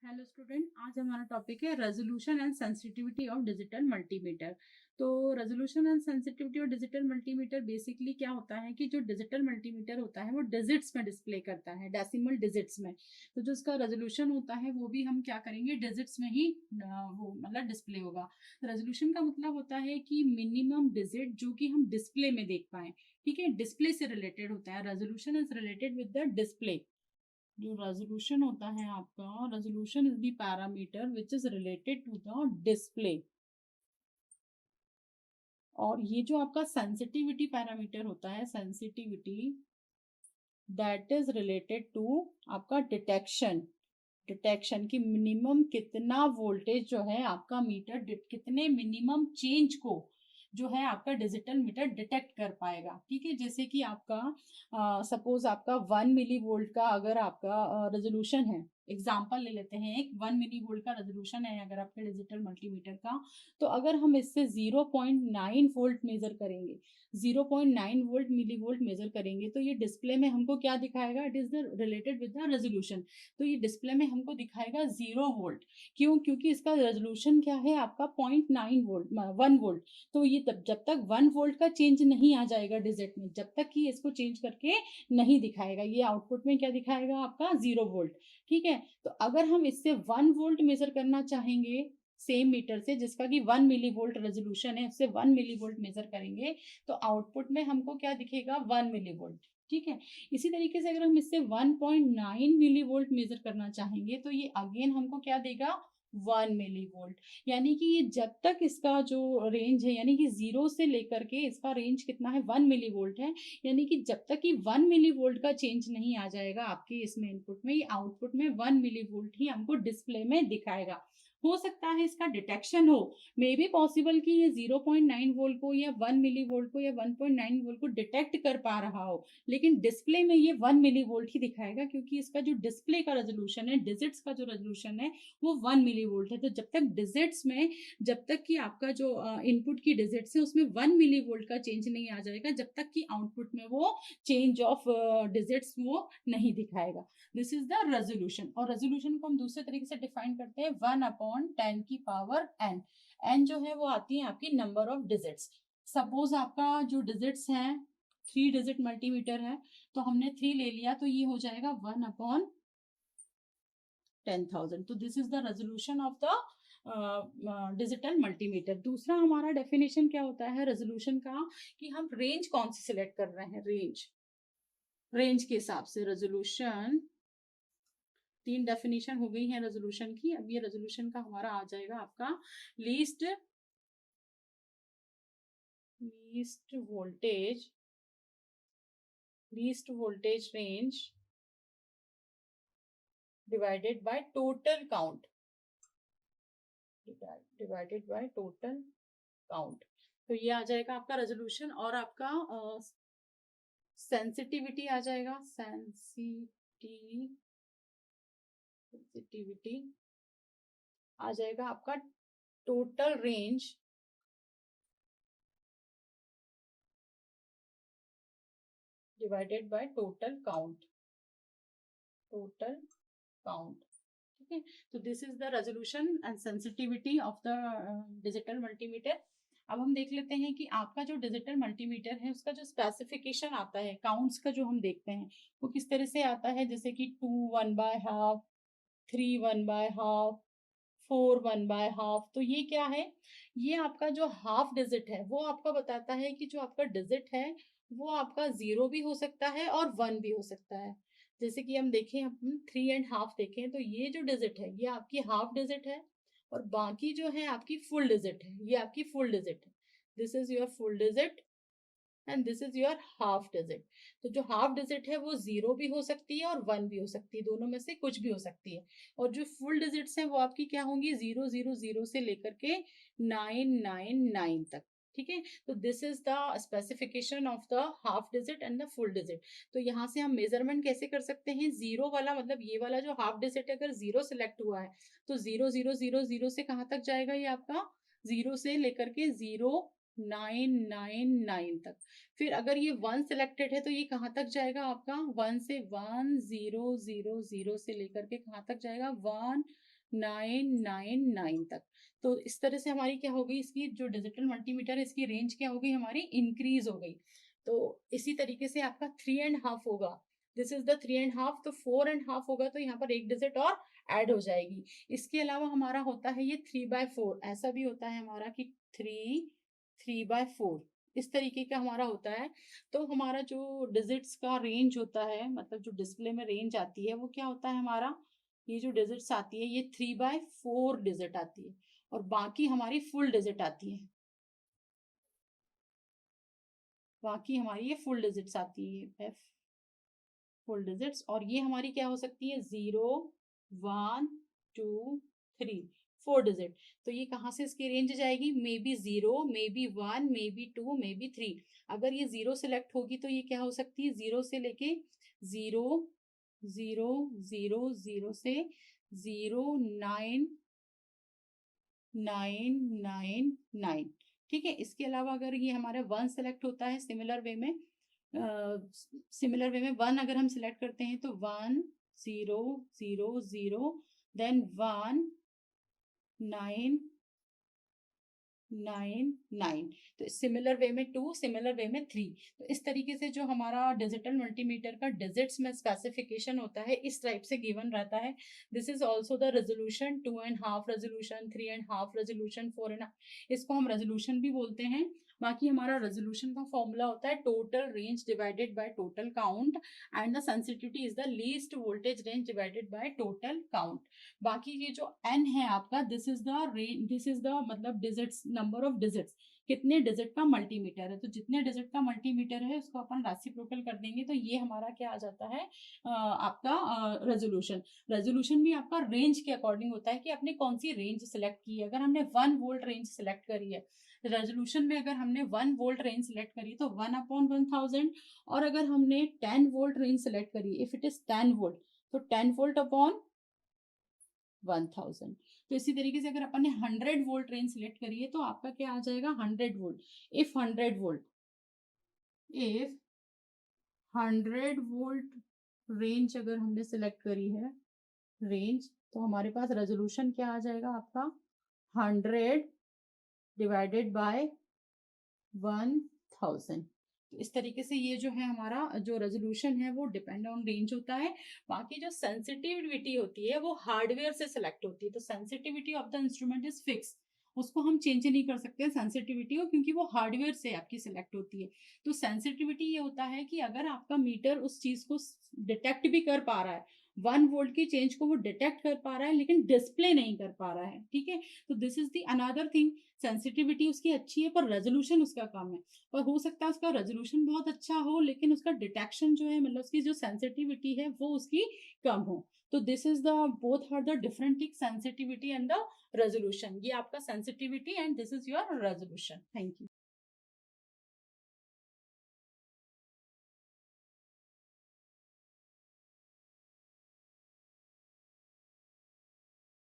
Hello student, आज हमारा topic है resolution and sensitivity of digital multimeter. तो resolution and sensitivity of digital multimeter basically क्या होता है कि जो डिजिटल मल्टीमीटर होता है वो डिजिट्स में डिस्प्ले करता है, डेसिमल डिजिट्स में। तो जो उसका रेजोल्यूशन होता है वो भी हम क्या करेंगे, डिजिट्स में ही वो मतलब डिस्प्ले होगा। रेजोल्यूशन का मतलब होता है कि मिनिमम डिजिट जो कि हम डिस्प्ले में देख पाए। ठीक है, डिस्प्ले से रिलेटेड होता है। Resolution is related with the display. जो रेजोल्यूशन होता है आपका, resolution is the parameter which is related to the display. और ये जो आपका सेंसिटिविटी पैरामीटर होता है, sensitivity that is related to आपका डिटेक्शन। डिटेक्शन की मिनिमम कितना वोल्टेज जो है आपका मीटर कितने मिनिमम चेंज को जो है आपका डिजिटल मीटर डिटेक्ट कर पाएगा। ठीक है, जैसे कि आपका सपोज आपका 1 मिली वोल्ट का अगर आपका रेजोल्यूशन है, एग्जांपल ले लेते हैं, एक 1 मिली वोल्ट का रेजोल्यूशन है अगर आपके डिजिटल मल्टीमीटर का, तो अगर हम इससे 0.9 वोल्ट मेजर करेंगे, 0.9 वोल्ट मेजर करेंगे, तो ये डिस्प्ले में हमको क्या दिखाएगा, it is the related with the resolution. तो ये डिस्प्ले में हमको दिखाएगा 0 वोल्ट। क्यों? क्योंकि इसका रेजोल्यूशन क्या है आपका 0.9 वोल्ट, 1 वोल्ट। तो ये जब तक 1 वोल्ट का चेंज नहीं आ जाएगा डिजिट में, जब तक कि इसको चेंज करके नहीं दिखाएगा, ये आउटपुट में क्या दिखाएगा आपका 0 वोल्ट। ठीक है, तो अगर हम इससे 1 वोल्ट मेजर करना चाहेंगे सेम मीटर से, जिसका कि 1 मिली वोल्ट रेजोल्यूशन है, उससे 1 मिली वोल्ट मेजर करेंगे, तो आउटपुट में हमको क्या दिखेगा, 1 मिली वोल्ट। ठीक है, इसी तरीके से अगर हम इससे 1.9 मिली वोल्ट मेजर करना चाहेंगे, तो ये अगेन हमको क्या देगा, 1 मिली वोल्ट। यानी कि ये जब तक इसका जो रेंज है, यानी कि 0 से लेकर के इसका रेंज कितना है, 1 मिली वोल्ट है। यानी कि जब तक कि 1 मिली वोल्ट का चेंज नहीं आ जाएगा आपके इसमें इनपुट में, ये आउटपुट में 1 मिली वोल्ट ही हमको डिस्प्ले में दिखाएगा। हो सकता है इसका डिटेक्शन हो, मे बी पॉसिबल कि ये 0.9 वोल्ट को या 1 मिली वोल्ट को या 1.9 वोल्ट को डिटेक्ट कर पा रहा हो, लेकिन डिस्प्ले में ये 1 मिली वोल्ट ही दिखाएगा, क्योंकि इसका जो डिस्प्ले का रेजोल्यूशन है, डिजिट्स का जो रेजोल्यूशन है वो 1 मिली वोल्ट है। तो जब तक डिजिट्स में, जब तक कि आपका जो इनपुट की डिजिट्स है उसमें 1 मिली वोल्ट का चेंज नहीं आ जाएगा, जब तक कि आउटपुट में वो चेंज ऑफ डिजिट्स वो नहीं दिखाएगा। This is the resolution. और रेजोल्यूशन को हम दूसरे तरीके से डिफाइन करते हैं, 1/10⁻n। एन जो है वो आती है आपकी नंबर ऑफ डिजिट्स। सपोज आपका जो डिजिट्स है 3 डिजिट मल्टीमीटर है, तो हमने 3 ले लिया, तो ये हो जाएगा 1/10,000। तो this is the resolution of the digital multimeter. दूसरा हमारा डेफिनेशन क्या होता है रेजोल्यूशन का, कि हम रेंज कौन सी सिलेक्ट कर रहे हैं। रेंज के हिसाब से रेजोल्यूशन, 3 डेफिनेशन हो गई है रेजोल्यूशन की। अब ये रेजोल्यूशन का हमारा आ जाएगा आपका least voltage range divided by total count, तो ये आ जाएगा आपका रेजोल्यूशन। और आपका सेंसिटिविटी आ जाएगा, सेंसिटिविटी आ जाएगा आपका total range divided by total count. ठीक है, तो this is the resolution and sensitivity of the digital multimeter. अब हम देख लेते हैं कि आपका जो डिजिटल मल्टीमीटर है उसका जो स्पेसिफिकेशन आता है, काउंट्स का जो हम देखते हैं वो किस तरह से आता है, जैसे कि 2 1/2, 3 1/2, 4 1/2। तो ये क्या है, ये आपका जो हाफ डिजिट है वो आपका बताता है कि जो आपका डिजिट है वो आपका 0 भी हो सकता है और 1 भी हो सकता है। जैसे कि हम देखें, हम 3.5 देखें, तो ये जो डिजिट है ये आपकी हाफ डिजिट है, और बाकी जो है आपकी फुल डिजिट है, ये आपकी फुल डिजिट है। This is your full digit and this is your half digit. तो जो हाफ डिजिट है वो 0 भी हो सकती है और 1 भी हो सकती है, दोनों में से कुछ भी हो सकती है। और जो फुल डिजिट्स हैं वो आपकी क्या होंगी, 0 0 0 से लेकर के 9 9 9 तक। ठीक है, तो this is the specification of the half digit and the full digit. तो यहाँ से हम मेजरमेंट कैसे कर सकते हैं, 0 वाला मतलब ये वाला जो हाफ डिजिट अगर 0 सिलेक्ट हुआ है, तो 0 0 0 0 से कहाँ तक जाएगा, ये आपका 0 से लेकर के 0 9 9 9 तक। फिर अगर ये 1 सिलेक्टेड है तो ये कहाँ तक जाएगा आपका, 1 से 1 0 0 0 से लेकर के कहाँ तक जाएगा, 1 999 तक। तो इस तरह से हमारी क्या हो गई, इसकी जो डिजिटल मल्टीमीटर है इसकी रेंज क्या हो गई हमारी, इंक्रीज हो गई। तो इसी तरीके से आपका 3.5 होगा, दिस इज द 3.5, तो 4.5 होगा तो यहाँ पर एक डिजिट और ऐड हो जाएगी। इसके अलावा हमारा होता है ये 3/4, ऐसा भी होता है हमारा कि 3/4 इस तरीके का हमारा होता है। तो हमारा जो डिजिट्स का रेंज होता है, मतलब जो डिस्प्ले में रेंज आती है वो क्या होता है हमारा, ये जो डिजिट्स आती है ये 3/4 डिजिट आती है, और बाकी हमारी फुल डिजिट आती है, बाकी हमारी ये फुल डिजिट्स आती है, फुल डिजिट्स। और ये हमारी क्या हो सकती है, 0 1 2 3, 4 डिजिट। तो ये कहाँ से इसकी रेंज जाएगी, may be 0, may be 1, may be 2, may be 3। अगर ये 0 सेलेक्ट होगी तो ये क्या हो सकती है, 0 से लेके 0 0 0 0 से 0 9 9 9 9, ठीक है। इसके अलावा अगर ये हमारा 1 सेलेक्ट होता है सिमिलर वे में, सिमिलर वे में 1 अगर हम सिलेक्ट करते हैं तो 1 0 0 0, देन 1 9 9 9, तो सिमिलर वे में 2, सिमिलर वे में 3। तो इस तरीके से जो हमारा डिजिटल मल्टीमीटर का डिजिट्स में स्पेसिफिकेशन होता है इस टाइप से गिवन रहता है। This is also the resolution, 2.5 resolution, 3.5 resolution, 4.5, इसको हम रेजोल्यूशन भी बोलते हैं। बाकी हमारा रेजोल्यूशन का फॉर्मूला होता है total range divided by total count, and the sensitivity is the least voltage range divided by total count. बाकी ये जो n है आपका, this is the range, this is the मतलब डिजिट्स, नंबर ऑफ डिजिट्स, कितने digit का multimeter है। तो जितने डिजिट का मल्टीमीटर है उसको अपन रेसिप्रोकल कर देंगे तो ये हमारा क्या आ जाता है, आपका रेजोल्यूशन। रेजोल्यूशन भी आपका रेंज के अकॉर्डिंग होता है कि आपने कौन सी रेंज सेलेक्ट की है। अगर हमने 1 वोल्ट रेंज सेलेक्ट करी है रेजोल्यूशन में, अगर हमने 1 वोल्ट रेंज सेलेक्ट करी तो 1/1000, और अगर हमने 10 वोल्ट रेंज सेलेक्ट करी, इफ इट इज 10 वोल्ट, तो 10 वोल्ट अपॉन 1000। तो इसी तरीके से अगर अपन ने 100 वोल्ट रेंज सिलेक्ट करी है तो आपका क्या आ जाएगा, 100 volt. If 100 volt, if 100 volt range अगर हमने सिलेक्ट करी है रेंज, तो हमारे पास रेजोल्यूशन क्या आ जाएगा आपका, 100 डिवाइडेड बाय 1000। तो इस तरीके से ये जो है हमारा जो रेजोल्यूशन है वो डिपेंड ऑन रेंज होता है। बाकी जो सेंसिटिविटी होती है वो हार्डवेयर से सिलेक्ट होती है। तो sensitivity of the instrument is fix, उसको हम चेंज नहीं कर सकते सेंसिटिविटी को, क्योंकि वो हार्डवेयर से आपकी सिलेक्ट होती है। तो सेंसिटिविटी ये होता है कि अगर आपका मीटर उस चीज को डिटेक्ट भी कर पा रहा है, 1 वोल्ट की चेंज को वो डिटेक्ट कर पा रहा है लेकिन डिस्प्ले नहीं कर पा रहा है, ठीक है। तो this is the another thing, sensitivity उसकी अच्छी है पर रेजोल्यूशन उसका कम है। और हो सकता है उसका रेजोल्यूशन बहुत अच्छा हो लेकिन उसका डिटेक्शन जो है, मतलब उसकी जो सेंसिटिविटी है वो उसकी कम हो। तो this is the both are the different thing, sensitivity and the resolution. ये आपका sensitivity and this is your resolution. Thank you.